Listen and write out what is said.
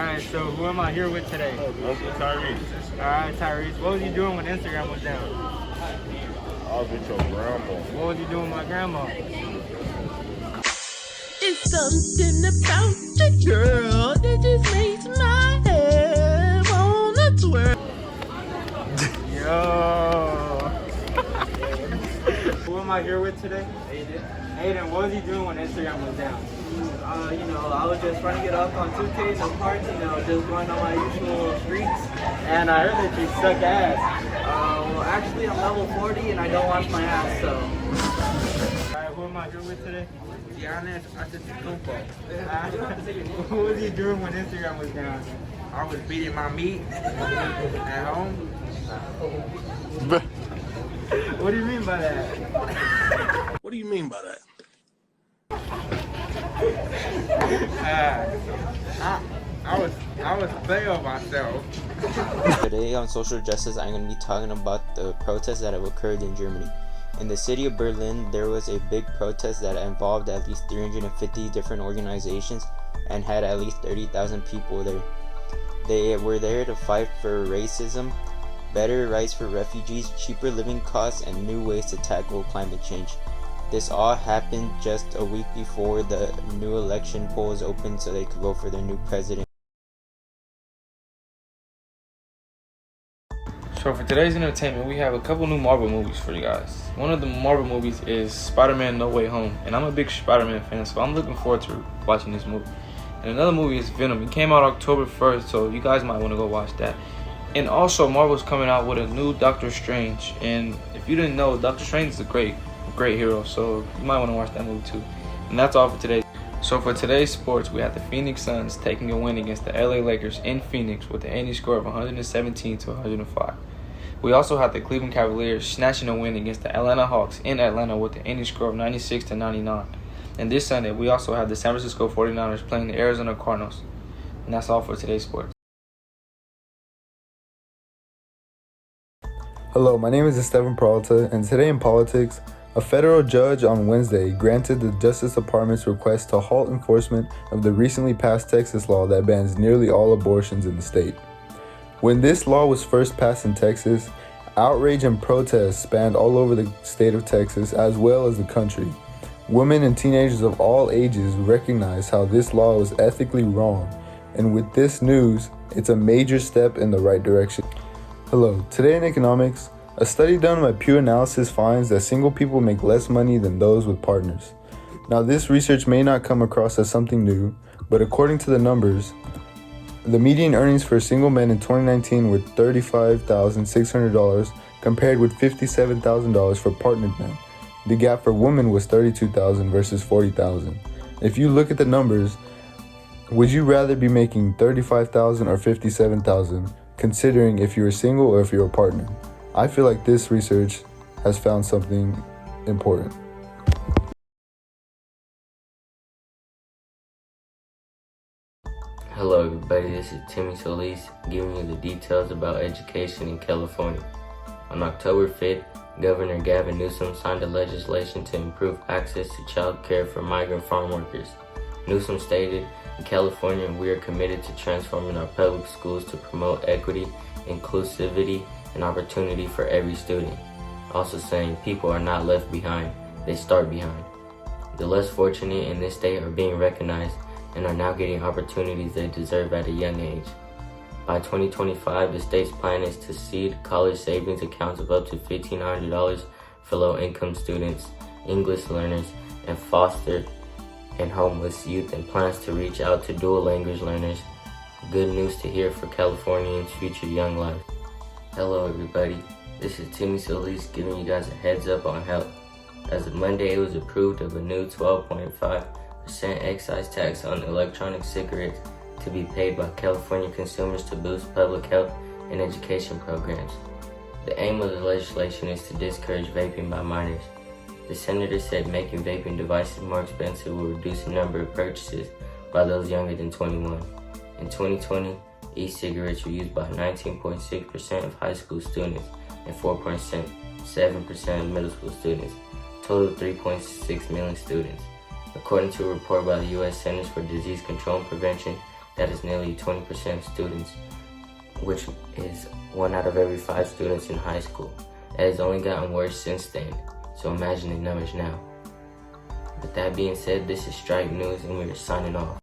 Alright, so who am I here with today? Uncle Tyrese. Alright, Tyrese. What was you doing when Instagram was down? I was with your grandma. What was you doing with my grandma? It's something about the girl that just makes my head wanna twirl. Yo. Who am I here with today? Aiden, what was you doing when Instagram was down? I was just running it up on 2K in the park, just going on my usual streaks. And I heard that you suck ass. Well, actually, I'm level 40 and I don't wash my ass, so. Alright, who am I here with today? Giannis Antetokounmpo. What was you doing when Instagram was down? I was beating my meat at home. What do you mean by that? What do you mean by that? I was fail myself. Today on Social Justice, I'm going to be talking about the protests that have occurred in Germany. In the city of Berlin, there was a big protest that involved at least 350 different organizations and had at least 30,000 people there. They were there to fight for racism, better rights for refugees, cheaper living costs, and new ways to tackle climate change. This all happened just a week before the new election polls opened so they could vote for their new president. So for today's entertainment, we have a couple new Marvel movies for you guys. One of the Marvel movies is Spider-Man No Way Home, and I'm a big Spider-Man fan, so I'm looking forward to watching this movie. And another movie is Venom. It came out October 1st, so you guys might want to go watch that. And also, Marvel's coming out with a new Doctor Strange, and if you didn't know, Doctor Strange is a great hero, so you might want to watch that movie too. And that's all for today. So for today's sports, we have the Phoenix Suns taking a win against the LA Lakers in Phoenix with an ending score of 117 to 105. We also have the Cleveland Cavaliers snatching a win against the Atlanta Hawks in Atlanta with an ending score of 96 to 99. And this Sunday, we also have the San Francisco 49ers playing the Arizona Cardinals. And that's all for today's sports. Hello, my name is Esteban Peralta, and today in politics, a federal judge on Wednesday granted the Justice Department's request to halt enforcement of the recently passed Texas law that bans nearly all abortions in the state. When this law was first passed in Texas, outrage and protests spanned all over the state of Texas as well as the country. Women and teenagers of all ages recognized how this law was ethically wrong, and with this news, it's a major step in the right direction. Hello, today in economics, a study done by Pew Analysis finds that single people make less money than those with partners. Now, this research may not come across as something new, but according to the numbers, the median earnings for single men in 2019 were $35,600 compared with $57,000 for partnered men. The gap for women was $32,000 versus $40,000. If you look at the numbers, would you rather be making $35,000 or $57,000, considering if you're single or if you're a partner? I feel like this research has found something important. Hello everybody, this is Timmy Solis giving you the details about education in California. On October 5th, Governor Gavin Newsom signed a legislation to improve access to child care for migrant farm workers. Newsom stated, "In California, we are committed to transforming our public schools to promote equity, inclusivity, and opportunity for every student." Also saying, people are not left behind, they start behind. The less fortunate in this state are being recognized and are now getting opportunities they deserve at a young age. By 2025, the state's plan is to seed college savings accounts of up to $1,500 for low-income students, English learners, and foster and homeless youth, and plans to reach out to dual language learners. Good news to hear for Californians' future young life. Hello everybody, this is Timmy Solis giving you guys a heads up on health. As of Monday, it was approved of a new 12.5% excise tax on electronic cigarettes to be paid by California consumers to boost public health and education programs. The aim of the legislation is to discourage vaping by minors. The senator said making vaping devices more expensive will reduce the number of purchases by those younger than 21. In 2020, e-cigarettes were used by 19.6% of high school students and 4.7% of middle school students, a total of 3.6 million students. According to a report by the U.S. Centers for Disease Control and Prevention, That is nearly 20% of students, which is 1 out of every 5 students in high school. That has only gotten worse since then, so imagine the numbers now. With that being said, this is Strike News and we're signing off.